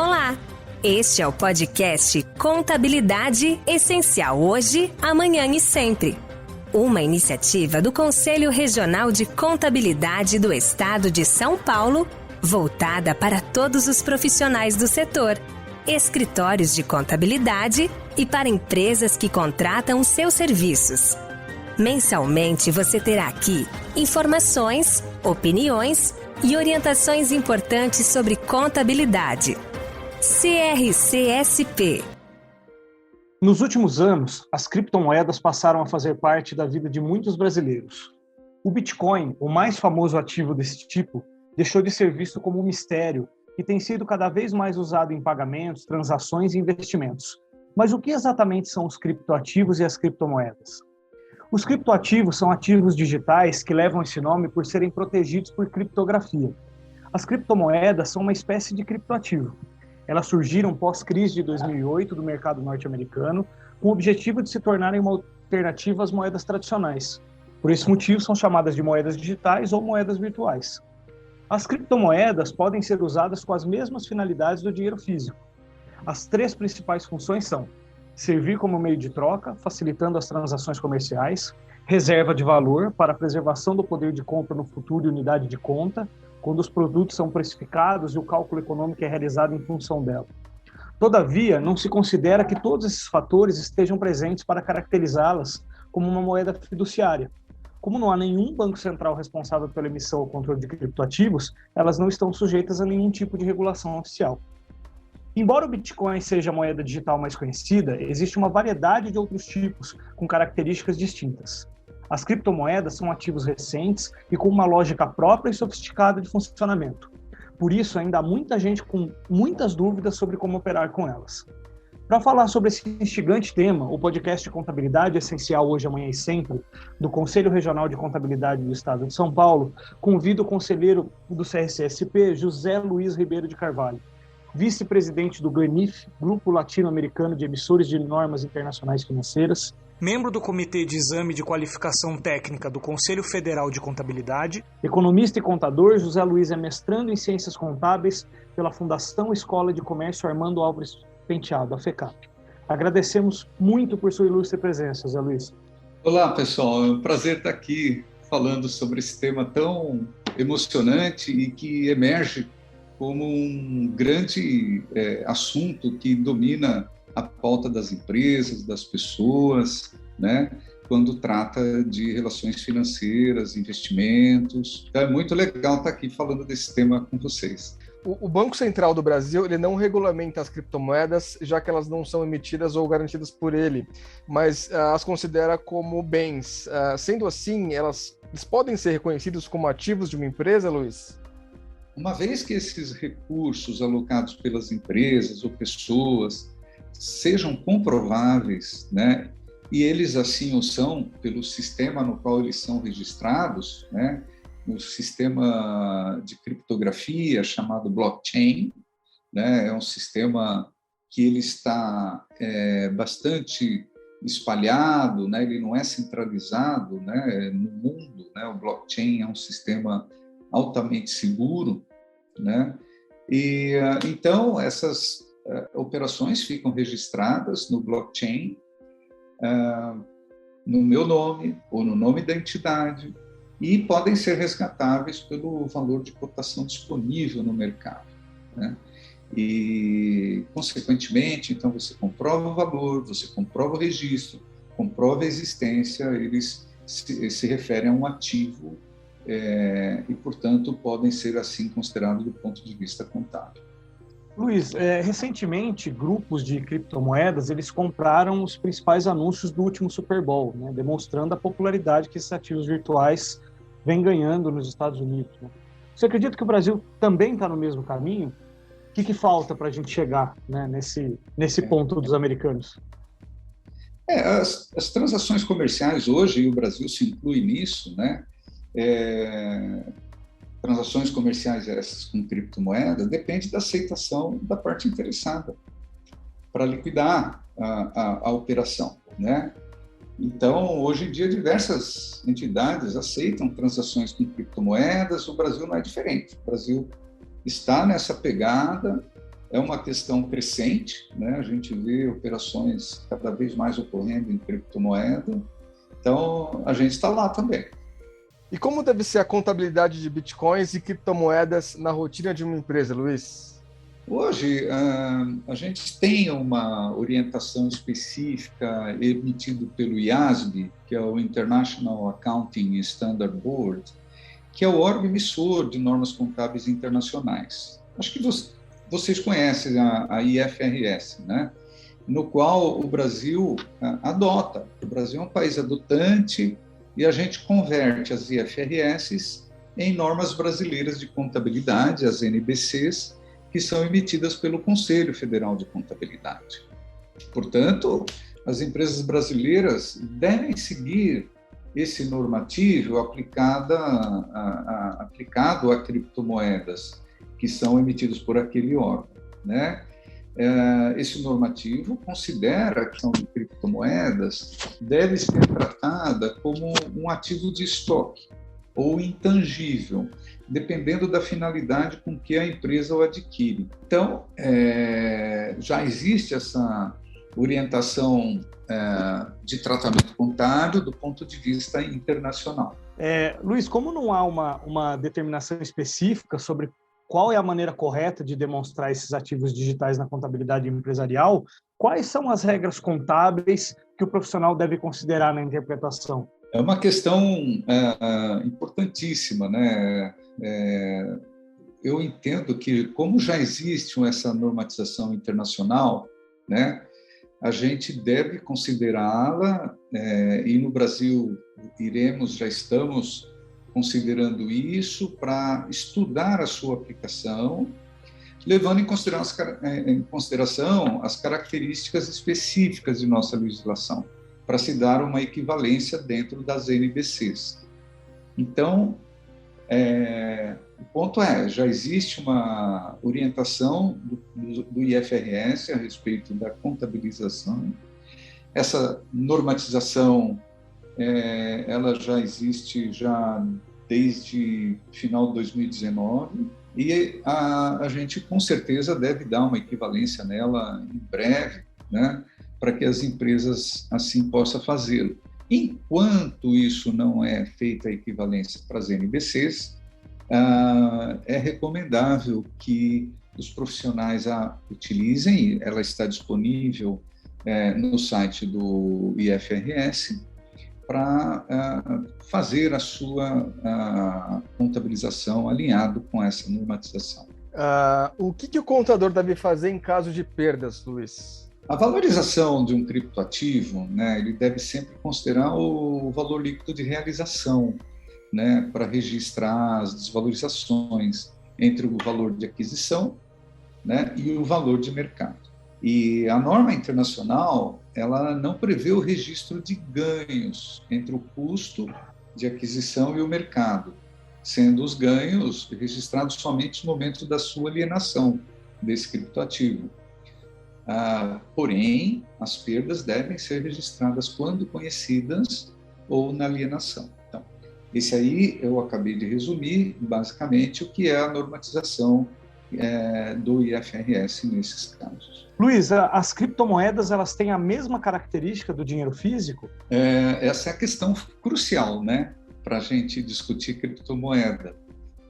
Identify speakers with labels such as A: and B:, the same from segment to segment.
A: Olá! Este é o podcast Contabilidade Essencial Hoje, Amanhã e Sempre. Uma iniciativa do Conselho Regional de Contabilidade do Estado de São Paulo, voltada para todos os profissionais do setor, escritórios de contabilidade e para empresas que contratam seus serviços. Mensalmente você terá aqui informações, opiniões e orientações importantes sobre contabilidade. CRCSP.
B: Nos últimos anos, as criptomoedas passaram a fazer parte da vida de muitos brasileiros. O Bitcoin, o mais famoso ativo desse tipo, deixou de ser visto como um mistério e tem sido cada vez mais usado em pagamentos, transações e investimentos. Mas o que exatamente são os criptoativos e as criptomoedas? Os criptoativos são ativos digitais que levam esse nome por serem protegidos por criptografia. As criptomoedas são uma espécie de criptoativo. Elas surgiram pós-crise de 2008 do mercado norte-americano, com o objetivo de se tornarem uma alternativa às moedas tradicionais. Por esse motivo, são chamadas de moedas digitais ou moedas virtuais. As criptomoedas podem ser usadas com as mesmas finalidades do dinheiro físico. As três principais funções são: servir como meio de troca, facilitando as transações comerciais; reserva de valor, para a preservação do poder de compra no futuro e unidade de conta, quando os produtos são precificados e o cálculo econômico é realizado em função dela. Todavia, não se considera que todos esses fatores estejam presentes para caracterizá-las como uma moeda fiduciária. Como não há nenhum banco central responsável pela emissão ou controle de criptoativos, elas não estão sujeitas a nenhum tipo de regulação oficial. Embora o Bitcoin seja a moeda digital mais conhecida, existe uma variedade de outros tipos com características distintas. As criptomoedas são ativos recentes e com uma lógica própria e sofisticada de funcionamento. Por isso, ainda há muita gente com muitas dúvidas sobre como operar com elas. Para falar sobre esse instigante tema, o podcast de Contabilidade Essencial Hoje, Amanhã e Sempre, do Conselho Regional de Contabilidade do Estado de São Paulo, convido o conselheiro do CRCSP, José Luiz Ribeiro de Carvalho, vice-presidente do GANIF, Grupo Latino-Americano de Emissores de Normas Internacionais Financeiras,
C: membro do Comitê de Exame de Qualificação Técnica do Conselho Federal de Contabilidade.
B: Economista e contador, José Luiz é mestrando em Ciências Contábeis pela Fundação Escola de Comércio Armando Álvares Penteado, a FECAP. Agradecemos muito por sua ilustre presença, José Luiz.
D: Olá, pessoal. É um prazer estar aqui falando sobre esse tema tão emocionante e que emerge como um grande assunto que domina a pauta das empresas, das pessoas, né? Quando trata de relações financeiras, investimentos. Então, é muito legal estar aqui falando desse tema com vocês.
E: O Banco Central do Brasil, ele não regulamenta as criptomoedas, já que elas não são emitidas ou garantidas por ele, mas as considera como bens. Sendo assim, eles podem ser reconhecidos como ativos de uma empresa, Luiz?
D: Uma vez que esses recursos alocados pelas empresas ou pessoas sejam comprováveis, né, e eles assim o são pelo sistema no qual eles são registrados, né, no sistema de criptografia chamado blockchain, né, é um sistema que ele está bastante espalhado, né, ele não é centralizado, né, no mundo, né, o blockchain é um sistema altamente seguro, né, e então essas operações ficam registradas no blockchain, no meu nome ou no nome da entidade, e podem ser resgatáveis pelo valor de cotação disponível no mercado, né? E, consequentemente, então você comprova o valor, você comprova o registro, comprova a existência, eles se referem a um ativo e, portanto, podem ser assim considerados do ponto de vista contábil.
B: Luiz, recentemente, grupos de criptomoedas, eles compraram os principais anúncios do último Super Bowl, né, demonstrando a popularidade que esses ativos virtuais vêm ganhando nos Estados Unidos, né? Você acredita que o Brasil também está no mesmo caminho? O que falta para a gente chegar, né, nesse ponto dos americanos?
D: As transações comerciais hoje, e o Brasil se inclui nisso, né, transações comerciais essas com criptomoeda, depende da aceitação da parte interessada para liquidar a operação, né? Então, hoje em dia, diversas entidades aceitam transações com criptomoedas, o Brasil não é diferente. O Brasil está nessa pegada é uma questão crescente, né? A gente vê operações cada vez mais ocorrendo em criptomoeda, então a gente está lá também.
E: E como deve ser a contabilidade de bitcoins e criptomoedas na rotina de uma empresa, Luiz?
D: Hoje, a gente tem uma orientação específica emitida pelo IASB, que é o International Accounting Standard Board, que é o órgão emissor de normas contábeis internacionais. Acho que vocês conhecem a IFRS, né? No qual o Brasil adota. O Brasil é um país adotante e a gente converte as IFRS em normas brasileiras de contabilidade, as NBCs, que são emitidas pelo Conselho Federal de Contabilidade. Portanto, as empresas brasileiras devem seguir esse normativo aplicado a criptomoedas que são emitidos por aquele órgão, né? Esse normativo considera que a questão de criptomoedas deve ser tratada como um ativo de estoque ou intangível, dependendo da finalidade com que a empresa o adquire. Então, já existe essa orientação de tratamento contábil do ponto de vista internacional.
B: Luiz, como não há uma determinação específica sobre qual é a maneira correta de demonstrar esses ativos digitais na contabilidade empresarial, quais são as regras contábeis que o profissional deve considerar na interpretação?
D: É uma questão importantíssima, né? Eu entendo que, como já existe essa normatização internacional, né, a gente deve considerá-la, e no Brasil já estamos considerando isso para estudar a sua aplicação, levando em consideração as características específicas de nossa legislação, para se dar uma equivalência dentro das NBCs. Então, o ponto já existe uma orientação do IFRS a respeito da contabilização. Essa normatização ela já existe desde final de 2019 e a gente com certeza deve dar uma equivalência nela em breve, né, para que as empresas assim possam fazê-lo. Enquanto isso não é feita a equivalência para as NBCs, é recomendável que os profissionais a utilizem, ela está disponível no site do IFRS, para fazer a sua contabilização alinhado com essa normatização.
E: O que o contador deve fazer em caso de perdas, Luiz?
D: A valorização de um criptoativo, né, ele deve sempre considerar o valor líquido de realização, né, para registrar as desvalorizações entre o valor de aquisição, né, e o valor de mercado. E a norma internacional, ela não prevê o registro de ganhos entre o custo de aquisição e o mercado, sendo os ganhos registrados somente no momento da sua alienação desse criptoativo. Porém, as perdas devem ser registradas quando conhecidas ou na alienação. Então, esse aí eu acabei de resumir, basicamente, o que é a normatização do IFRS nesses casos.
B: Luiz, as criptomoedas, elas têm a mesma característica do dinheiro físico?
D: Essa é a questão crucial, né, para a gente discutir criptomoeda.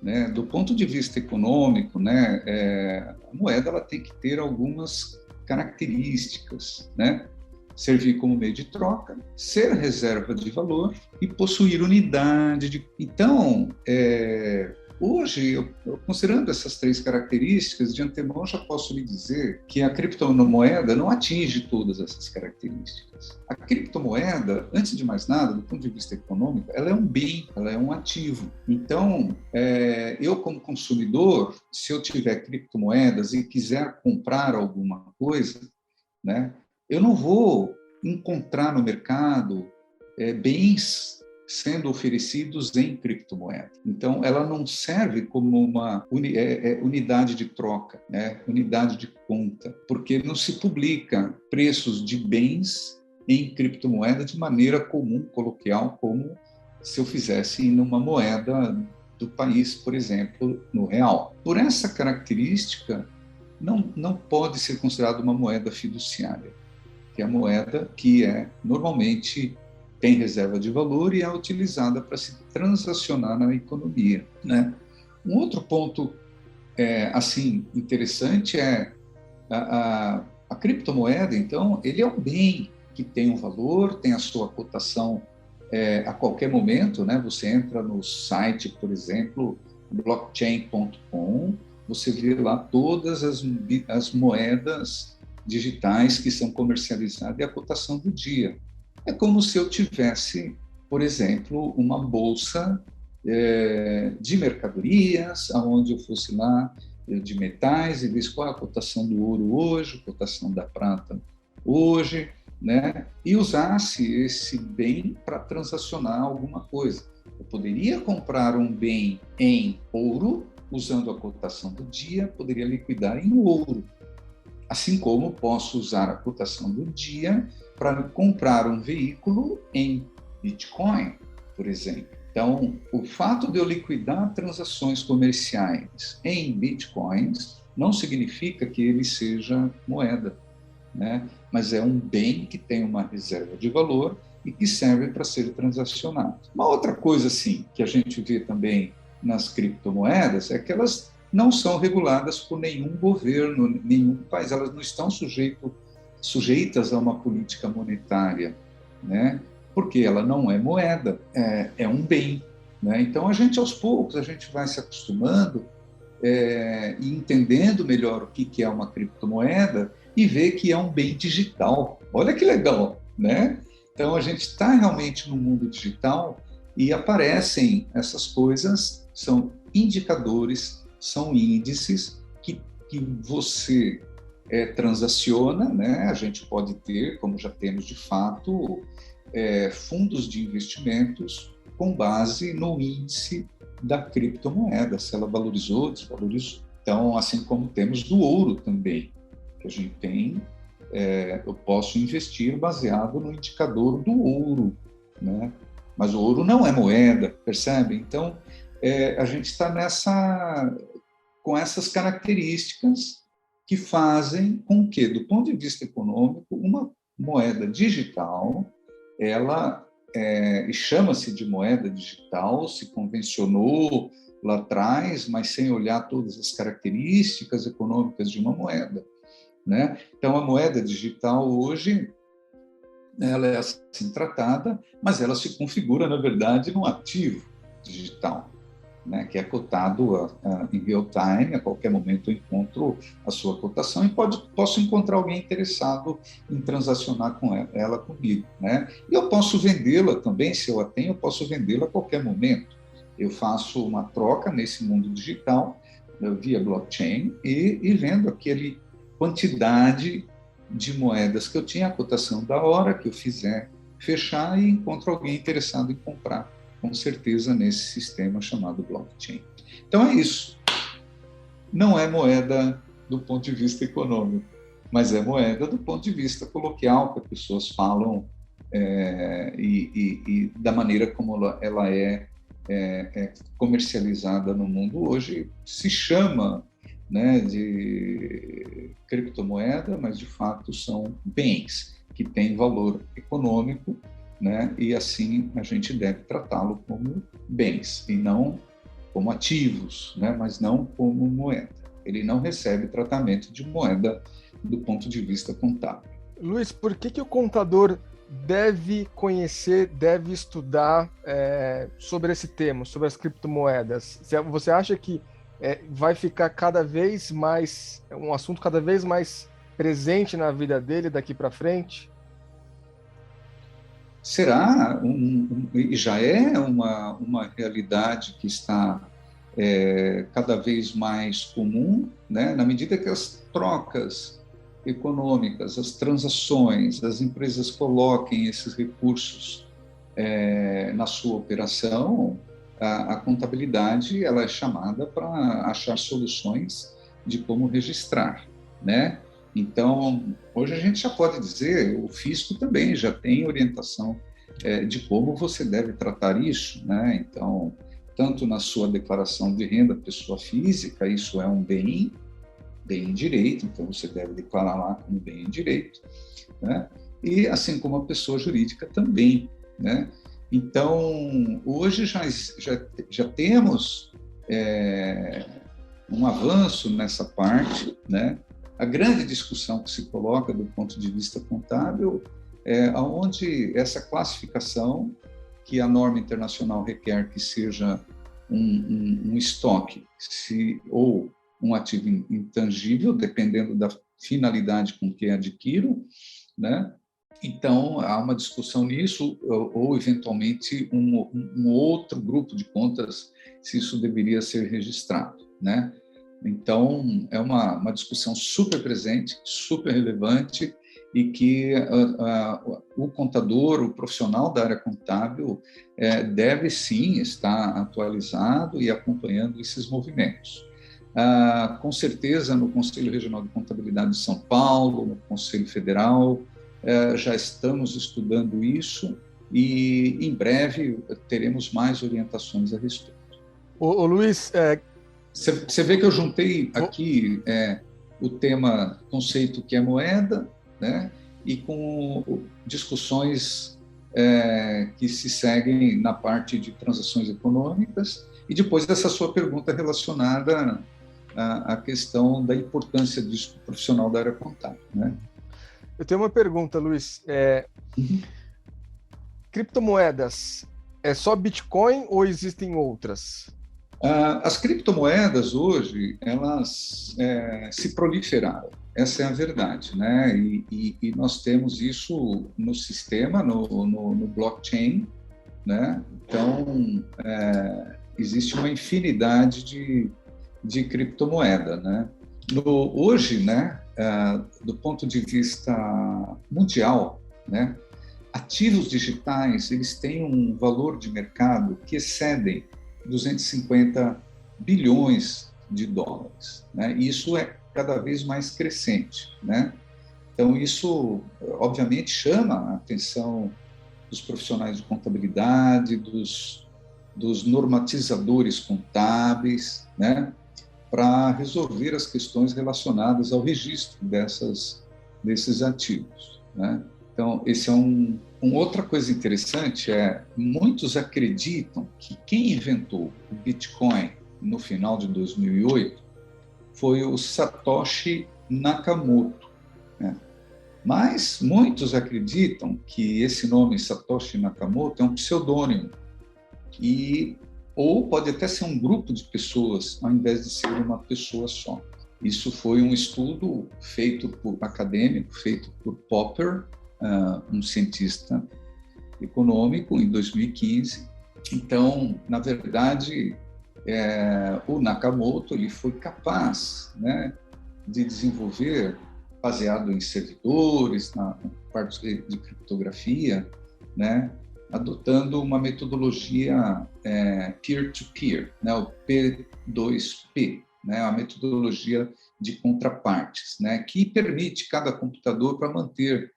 D: Né? Do ponto de vista econômico, né, a moeda ela tem que ter algumas características, né? Servir como meio de troca, ser reserva de valor e possuir unidade de... Então, hoje, considerando essas três características, de antemão já posso lhe dizer que a criptomoeda não atinge todas essas características. A criptomoeda, antes de mais nada, do ponto de vista econômico, ela é um bem, ela é um ativo. Então, eu como consumidor, se eu tiver criptomoedas e quiser comprar alguma coisa, né, eu não vou encontrar no mercado bens sendo oferecidos em criptomoeda. Então, ela não serve como uma unidade de troca, né? Unidade de conta, porque não se publica preços de bens em criptomoeda de maneira comum, coloquial, como se eu fizesse numa moeda do país, por exemplo, no real. Por essa característica, não pode ser considerado uma moeda fiduciária, que é a moeda que normalmente tem reserva de valor e é utilizada para se transacionar na economia, né? Um outro ponto assim interessante é a criptomoeda. Então, ele é um bem que tem um valor, tem a sua cotação a qualquer momento, né? Você entra no site, por exemplo, blockchain.com, você vê lá todas as moedas digitais que são comercializadas e a cotação do dia. É como se eu tivesse, por exemplo, uma bolsa de mercadorias, aonde eu fosse lá de metais e visse qual é a cotação do ouro hoje, a cotação da prata hoje, né? E usasse esse bem para transacionar alguma coisa. Eu poderia comprar um bem em ouro, usando a cotação do dia, poderia liquidar em ouro. Assim como posso usar a cotação do dia para comprar um veículo em Bitcoin, por exemplo. Então, o fato de eu liquidar transações comerciais em Bitcoins não significa que ele seja moeda, né? Mas é um bem que tem uma reserva de valor e que serve para ser transacionado. Uma outra coisa, assim, que a gente vê também nas criptomoedas é que elas não são reguladas por nenhum governo, nenhum país. Elas não estão sujeitas a uma política monetária, né? Porque ela não é moeda, é um bem, né? Então, aos poucos, a gente vai se acostumando e entendendo melhor o que é uma criptomoeda e ver que é um bem digital. Olha que legal, né? Então, a gente está realmente no mundo digital e aparecem essas coisas, são indicadores, são índices que você transaciona, né? A gente pode ter, como já temos de fato, fundos de investimentos com base no índice da criptomoeda, se ela valorizou, desvalorizou. Então, assim como temos do ouro também, que a gente tem, eu posso investir baseado no indicador do ouro, né? Mas o ouro não é moeda, percebe? Então, a gente está com essas características que fazem com que, do ponto de vista econômico, uma moeda digital, ela chama-se de moeda digital, se convencionou lá atrás, mas sem olhar todas as características econômicas de uma moeda, né? Então, a moeda digital hoje, ela é assim tratada, mas ela se configura, na verdade, num ativo digital, né, que é cotado em real time. A qualquer momento eu encontro a sua cotação e posso encontrar alguém interessado em transacionar com ela comigo, né? E eu posso vendê-la também, se eu a tenho, eu posso vendê-la a qualquer momento. Eu faço uma troca nesse mundo digital via blockchain e vendo aquele quantidade de moedas que eu tinha, a cotação da hora que eu fizer fechar e encontro alguém interessado em comprar, com certeza, nesse sistema chamado blockchain. Então é isso. Não é moeda do ponto de vista econômico, mas é moeda do ponto de vista coloquial, que as pessoas falam e da maneira como ela é comercializada no mundo hoje. Se chama, né, de criptomoeda, mas de fato são bens que têm valor econômico, né? E assim a gente deve tratá-lo como bens e não como ativos, né? Mas não como moeda. Ele não recebe tratamento de moeda do ponto de vista contábil.
E: Luiz, por que o contador deve conhecer, deve estudar sobre esse tema, sobre as criptomoedas? Você acha que vai ficar cada vez mais, um assunto cada vez mais presente na vida dele daqui para frente?
D: Será, e já é uma realidade que está cada vez mais comum, né? Na medida que as trocas econômicas, as transações, as empresas coloquem esses recursos na sua operação, a contabilidade ela é chamada para achar soluções de como registrar, né? Então, hoje a gente já pode dizer, o fisco também já tem orientação de como você deve tratar isso, né? Então, tanto na sua declaração de renda pessoa física, isso é um bem, bem em direito, então você deve declarar lá como bem em direito, né? E assim como a pessoa jurídica também, né? Então, hoje já temos um avanço nessa parte, né? A grande discussão que se coloca do ponto de vista contábil é onde essa classificação, que a norma internacional requer que seja um estoque ou um ativo intangível, dependendo da finalidade com que adquiro, né? Então, há uma discussão nisso, ou eventualmente um outro grupo de contas, se isso deveria ser registrado, né? Então, é uma discussão super presente, super relevante, e que o contador, o profissional da área contábil, deve sim estar atualizado e acompanhando esses movimentos. Com certeza, no Conselho Regional de Contabilidade de São Paulo, no Conselho Federal, já estamos estudando isso e, em breve, teremos mais orientações a respeito.
E: Ô Luiz...
D: Você vê que eu juntei aqui o tema conceito que é moeda, né? E com discussões que se seguem na parte de transações econômicas, e depois dessa sua pergunta relacionada à questão da importância disso para o profissional da área contábil, né?
E: Eu tenho uma pergunta, Luiz. Criptomoedas, é só Bitcoin ou existem outras?
D: As criptomoedas hoje, elas se proliferaram, essa é a verdade, né? E nós temos isso no sistema, no blockchain, né? Então, existe uma infinidade de criptomoeda, né? Hoje, né, do ponto de vista mundial, né, ativos digitais, eles têm um valor de mercado que excedem 250 bilhões de dólares, né? E isso é cada vez mais crescente, né? Então, isso, obviamente, chama a atenção dos profissionais de contabilidade, dos normatizadores contábeis, né? Para resolver as questões relacionadas ao registro desses ativos, né? Então, esse é outra coisa interessante muitos acreditam que quem inventou o Bitcoin no final de 2008 foi o Satoshi Nakamoto, né? Mas muitos acreditam que esse nome Satoshi Nakamoto é um pseudônimo ou pode até ser um grupo de pessoas ao invés de ser uma pessoa só. Isso foi um estudo acadêmico, feito por Popper, um cientista econômico, em 2015. Então, na verdade, o Nakamoto ele foi capaz, né, de desenvolver, baseado em servidores, na parte de criptografia, né, adotando uma metodologia peer-to-peer, né, o P2P, né, a metodologia de contrapartes, né, que permite cada computador para manter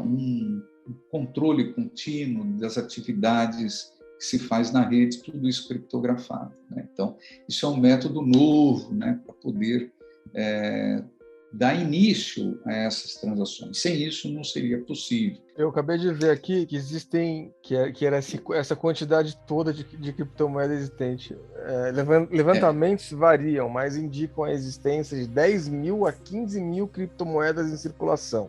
D: um controle contínuo das atividades que se faz na rede, tudo isso criptografado, né? Então, isso é um método novo, né, para poder dar início a essas transações. Sem isso, não seria possível.
E: Eu acabei de ver aqui que existem, que era essa quantidade toda de criptomoeda existente. Levantamentos variam, mas indicam a existência de 10 mil a 15 mil criptomoedas em circulação.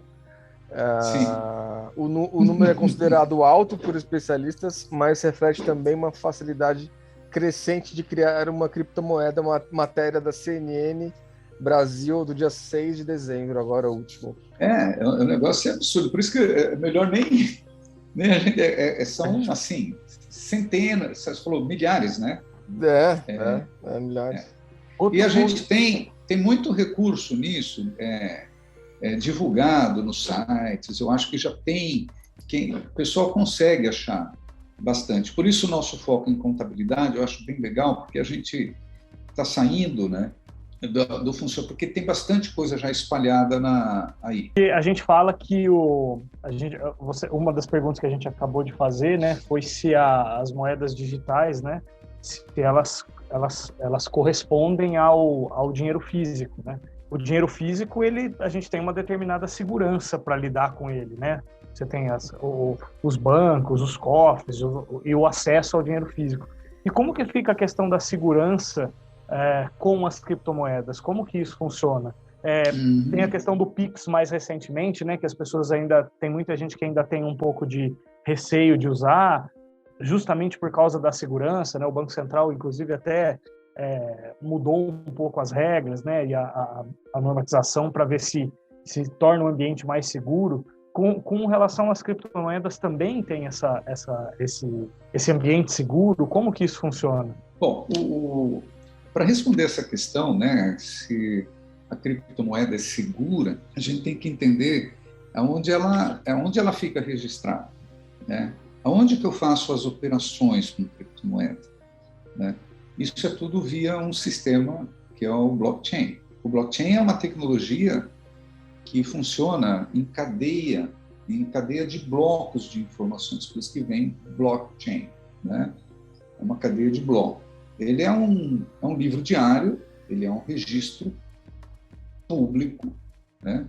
E: O número é considerado alto por especialistas, mas reflete também uma facilidade crescente de criar uma criptomoeda, uma matéria da CNN Brasil do dia 6 de dezembro, agora o último.
D: O negócio é absurdo, por isso que é melhor nem a gente... são, assim, centenas, você falou milhares, né?
E: Milhares.
D: E a gente tem muito recurso nisso, divulgado nos sites, eu acho que já tem, o pessoal consegue achar bastante. Por isso o nosso foco em contabilidade, eu acho bem legal, porque a gente está saindo, né, do funcionamento, porque tem bastante coisa já espalhada aí.
B: E a gente fala que uma das perguntas que a gente acabou de fazer, né, foi se as moedas digitais, né, se elas correspondem ao dinheiro físico, né? o dinheiro físico, a gente tem uma determinada segurança para lidar com ele, né? Você tem os bancos, os cofres e o acesso ao dinheiro físico. E como que fica a questão da segurança com as criptomoedas? Como que isso funciona? Tem a questão do Pix mais recentemente, né? Que as pessoas tem muita gente que ainda tem um pouco de receio de usar, justamente por causa da segurança, né? O Banco Central, inclusive, até mudou um pouco as regras, né? E a normatização para ver se torna o ambiente mais seguro. Com relação às criptomoedas, também tem esse ambiente seguro? Como que isso funciona?
D: Bom, para responder essa questão, né, se a criptomoeda é segura, a gente tem que entender onde ela fica registrada, né? Aonde que eu faço as operações com criptomoeda, né? Isso é tudo via um sistema que é o blockchain. O blockchain é uma tecnologia que funciona em cadeia de blocos de informações, por isso que vem blockchain, né? É uma cadeia de blocos. Ele é um livro diário, ele é um registro público, né?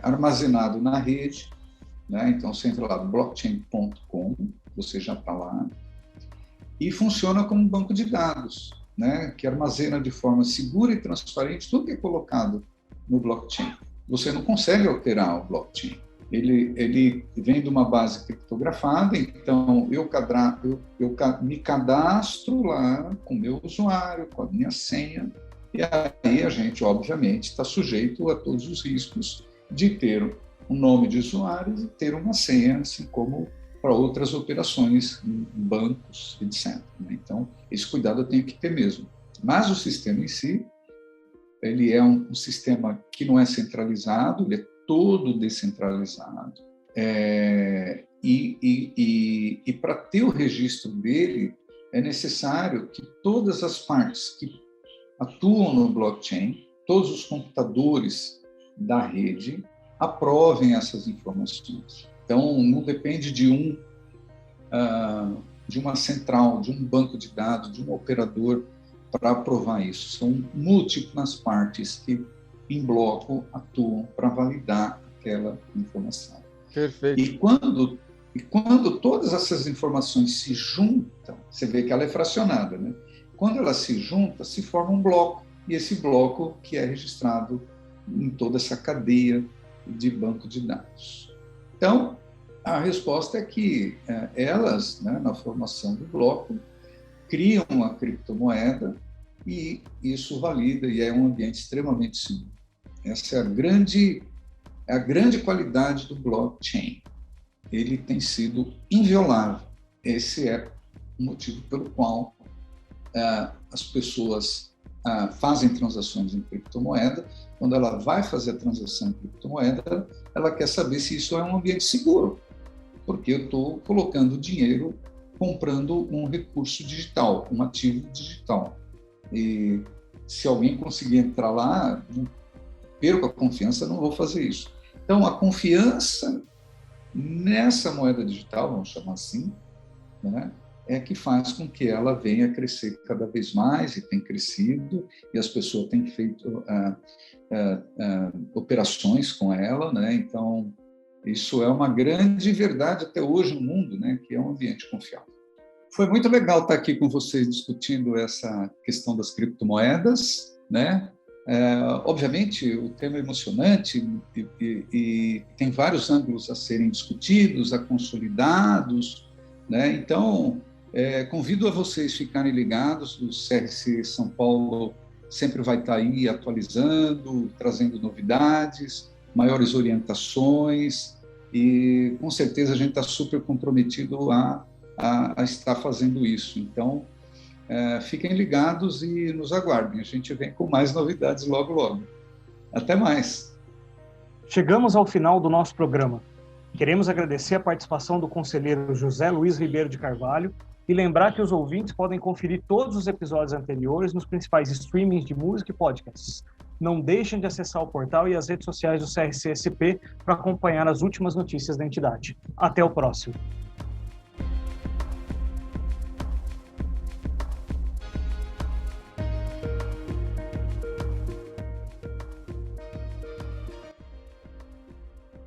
D: Armazenado na rede, né? Então você entra lá, blockchain.com, você já está lá, e funciona como um banco de dados, né? Que armazena de forma segura e transparente tudo que é colocado no blockchain. Você não consegue alterar o blockchain. Ele vem de uma base criptografada, então eu me cadastro lá com o meu usuário, com a minha senha, e aí a gente, obviamente, está sujeito a todos os riscos de ter um nome de usuário e ter uma senha, assim como para outras operações em bancos, etc. Então, esse cuidado eu tenho que ter mesmo. Mas o sistema em si, ele é um sistema que não é centralizado, ele é todo descentralizado. E para ter o registro dele, é necessário que todas as partes que atuam no blockchain, todos os computadores da rede, aprovem essas informações. Então, não depende de uma central, de um banco de dados, de um operador para aprovar isso. São múltiplas partes que, em bloco, atuam para validar aquela informação.
E: Perfeito.
D: E quando todas essas informações se juntam, você vê que ela é fracionada, né? Quando ela se junta, se forma um bloco, e esse bloco que é registrado em toda essa cadeia de banco de dados. Então, a resposta é que elas, né, na formação do bloco, criam uma criptomoeda e isso valida e é um ambiente extremamente seguro. Essa é a grande qualidade do blockchain. Ele tem sido inviolável. Esse é o motivo pelo qual as pessoas fazem transações em criptomoeda. Quando ela vai fazer a transação em criptomoeda, ela quer saber se isso é um ambiente seguro, porque eu estou colocando dinheiro, comprando um recurso digital, um ativo digital. E se alguém conseguir entrar lá, não perco a confiança, não vou fazer isso. Então, a confiança nessa moeda digital, vamos chamar assim, né, é que faz com que ela venha a crescer cada vez mais, e tem crescido, e as pessoas têm feito operações com ela, né? Então, isso é uma grande verdade até hoje no mundo, né? Que é um ambiente confiável. Foi muito legal estar aqui com vocês discutindo essa questão das criptomoedas, né? Obviamente, o tema é emocionante e tem vários ângulos a serem discutidos, a consolidados, né? Então, convido a vocês ficarem ligados, o CRC São Paulo sempre vai estar aí atualizando, trazendo novidades, maiores orientações, e com certeza a gente está super comprometido a estar fazendo isso. Então, fiquem ligados e nos aguardem, a gente vem com mais novidades logo, logo. Até mais!
B: Chegamos ao final do nosso programa. Queremos agradecer a participação do conselheiro José Luiz Ribeiro de Carvalho e lembrar que os ouvintes podem conferir todos os episódios anteriores nos principais streamings de música e podcasts. Não deixem de acessar o portal e as redes sociais do CRC-SP para acompanhar as últimas notícias da entidade. Até o próximo.